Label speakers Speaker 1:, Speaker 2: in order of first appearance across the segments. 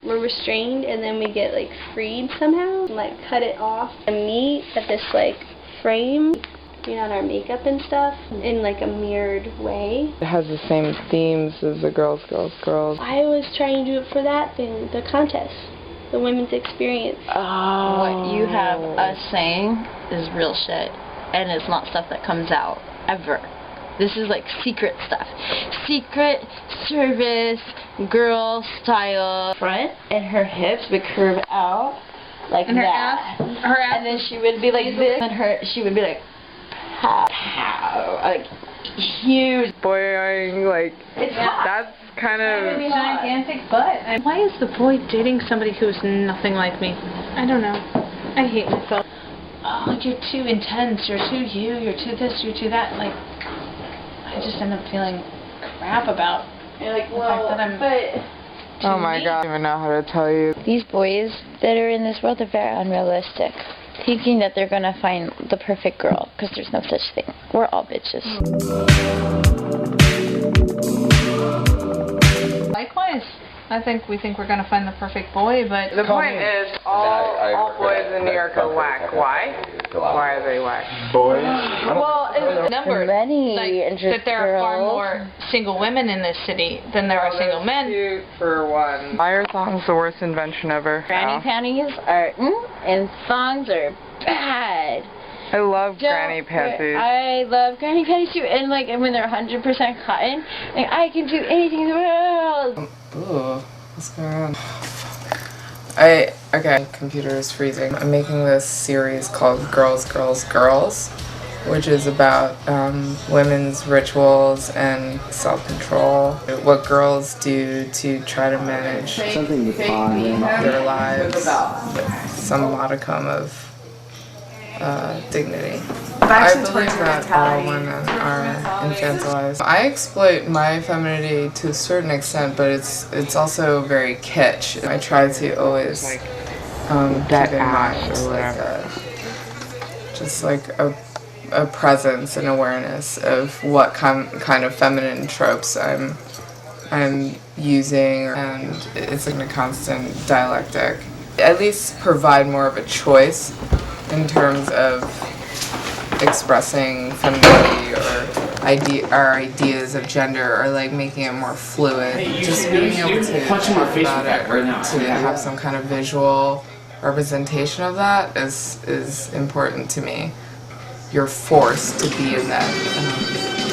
Speaker 1: We're restrained and then we get like freed somehow and like cut it off and meet at this like frame, doing on our makeup and stuff in like a mirrored way.
Speaker 2: It has the same themes as the girls.
Speaker 1: I was trying to do it for that thing, the contest, the women's experience.
Speaker 2: Oh.
Speaker 3: What you have us saying is real shit, and it's not stuff that comes out ever. This is like secret stuff. Secret service, girl style. Front and her hips would curve out like and that. Her ass. And then she would be like this, and she would be like, pow, pow, like huge.
Speaker 2: Boing, like, that's kind of...
Speaker 3: gigantic butt. Why is the boy dating somebody who's nothing like me? I don't know. I hate myself. Oh, you're too intense, you're too you're too this, you're too that. Like, I just end up feeling crap about
Speaker 1: Like,
Speaker 3: the fact that I'm
Speaker 2: Oh my god, I don't even know how to tell you.
Speaker 3: These boys that are in this world are very unrealistic, thinking that they're gonna find the perfect girl, because there's no such thing. We're all bitches. Likewise. I think we think we're gonna find the perfect boy, but
Speaker 2: the point is, all boys in New York are whack. Why? Why are they whack?
Speaker 4: Boys?
Speaker 3: Well, it's numbers.
Speaker 5: Many
Speaker 3: like, that there are far more single women in this city than there are single men.
Speaker 2: Cute for one. Fire song's the worst invention ever.
Speaker 5: Granny panties are and songs are bad.
Speaker 2: I love granny panties.
Speaker 5: I love granny panties too, and like when they're 100% cotton, like I can do anything in the world.
Speaker 2: Ooh, what's going on? Okay, computer is freezing. I'm making this series called Girls, which is about women's rituals and self-control. What girls do to try to manage their lives with some modicum of dignity. I believe that all women are infantilized. I exploit my femininity to a certain extent, but it's also very kitsch. I try to always keep in mind just like a presence and awareness of what kind of feminine tropes I'm using, and it's like a constant dialectic. At least provide more of a choice in terms of expressing femininity or our ideas of gender, or like making it more fluid. Just being able to talk about it or to have some kind of visual representation of that is important to me. You're forced to be in that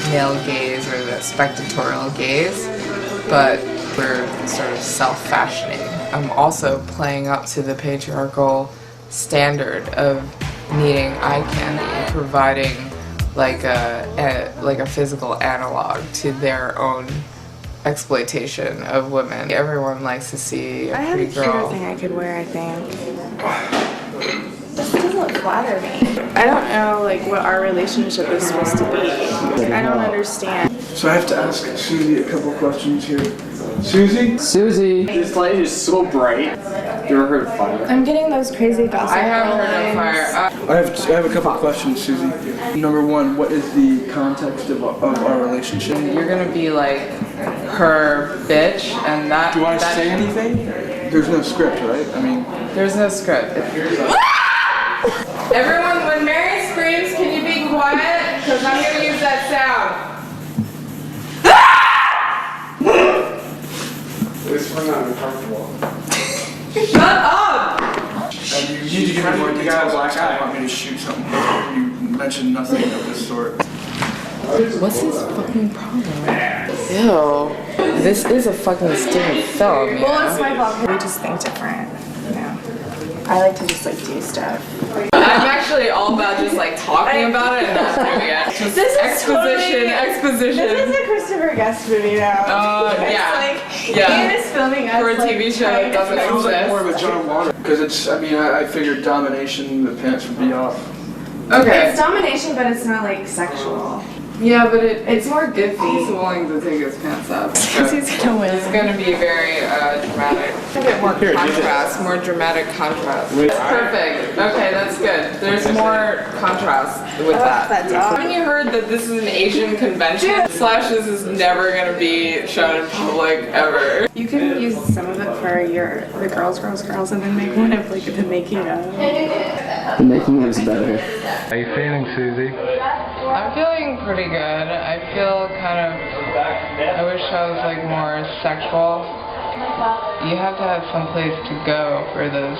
Speaker 2: male gaze or that spectatorial gaze, but we're sort of self-fashioning. I'm also playing up to the patriarchal standard of needing eye candy, providing like a physical analog to their own exploitation of women. Everyone likes to see a pretty girl.
Speaker 6: I have a cuter thing I could wear, I think. This doesn't flatter me. I don't know like what our relationship is supposed to be. I don't understand.
Speaker 4: So I have to ask Susie a couple questions here. Susie?
Speaker 7: Susie! This light is so bright. You ever heard of fire?
Speaker 6: I'm getting those crazy gossip.
Speaker 2: I have heard of fire.
Speaker 4: I have a couple of questions, Susie. Number one, what is the context of our relationship?
Speaker 2: You're gonna be like her bitch, and that.
Speaker 4: Do I say anything? There's no script, right? I mean,
Speaker 2: there's no script. Everyone, when Mary screams, can you be quiet? Because I'm gonna use that sound.
Speaker 4: this one not uncomfortable.
Speaker 2: Shut up!
Speaker 4: You need to give me more details next time you want me to shoot something. You mentioned nothing of this sort.
Speaker 2: What's his fucking problem? Ew. This is a fucking stupid film, you
Speaker 6: Well,
Speaker 2: know?
Speaker 6: it's my fault. We just think different, you know. I like to just like do stuff.
Speaker 2: I'm actually all about just like talking about it and not doing it. Just exposition.
Speaker 6: This is a Christopher Guest movie though.
Speaker 2: Yeah.
Speaker 6: He is filming us
Speaker 2: for a TV show that doesn't
Speaker 4: It feels like more of a
Speaker 2: exist.
Speaker 4: John Warner. Because it's, I mean, I figured domination, the pants would be off.
Speaker 2: Okay.
Speaker 6: It's domination, but it's not like sexual.
Speaker 2: Yeah, but it's more goofy. He's willing to take his pants off.
Speaker 6: Because he's gonna win.
Speaker 2: It's going to be very dramatic. A bit more contrast, more dramatic contrast. That's perfect. Okay, that's good. There's more contrast with that. Haven't you heard that this is an Asian convention? Slash, this is never going to be shown in public ever.
Speaker 6: You can use some of it for where you're the girls, and then make one of like the making of.
Speaker 8: The making of's better.
Speaker 9: How you feeling, Susie?
Speaker 2: I'm feeling pretty good. I feel kind of, I wish I was like more sexual. You have to have some place to go for those,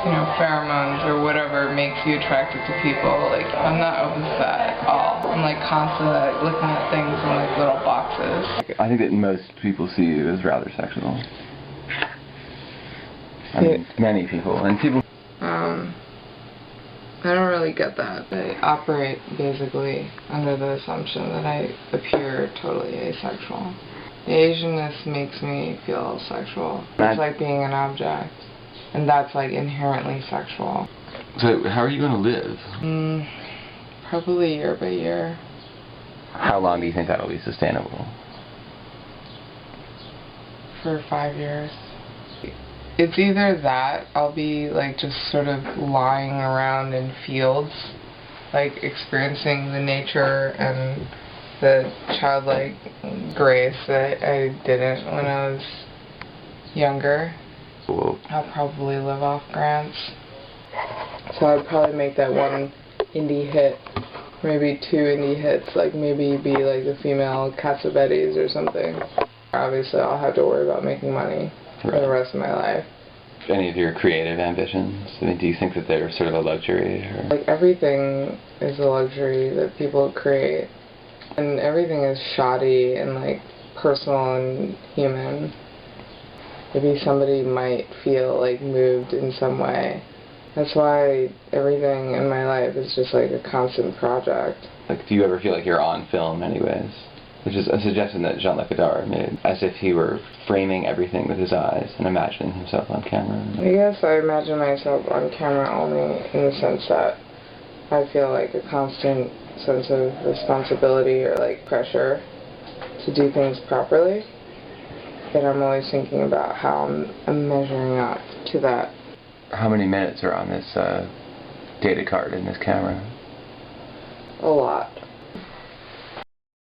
Speaker 2: you know, pheromones or whatever makes you attracted to people. Like, I'm not open to that at all. I'm like constantly like, looking at things in like little boxes.
Speaker 8: I think that most people see you as rather sexual. I mean, many people. And people...
Speaker 2: I don't really get that. I operate basically under the assumption that I appear totally asexual. The Asianness makes me feel sexual. It's like being an object. And that's like inherently sexual.
Speaker 8: So how are you going to live?
Speaker 2: Probably year by year.
Speaker 8: How long do you think that'll be sustainable?
Speaker 2: For 5 years. It's either that, I'll be like just sort of lying around in fields, like experiencing the nature and the childlike grace that I didn't when I was younger.
Speaker 8: Cool.
Speaker 2: I'll probably live off grants. So I'd probably make that one indie hit, maybe 2 indie hits, like maybe be like the female Cassavetes or something. Obviously I'll have to worry about making money for the rest of my life.
Speaker 8: Any of your creative ambitions? I mean, do you think that they're sort of a luxury? Or?
Speaker 2: Like everything is a luxury that people create. And everything is shoddy and like personal and human. Maybe somebody might feel like moved in some way. That's why everything in my life is just like a constant project.
Speaker 8: Like, do you ever feel like you're on film anyways? Which is a suggestion that Jean-Luc Godard made, as if he were framing everything with his eyes and imagining himself on camera.
Speaker 2: I guess I imagine myself on camera only in the sense that I feel like a constant sense of responsibility or like pressure to do things properly. And I'm always thinking about how I'm measuring up to that.
Speaker 8: How many minutes are on this data card in this camera?
Speaker 2: A lot.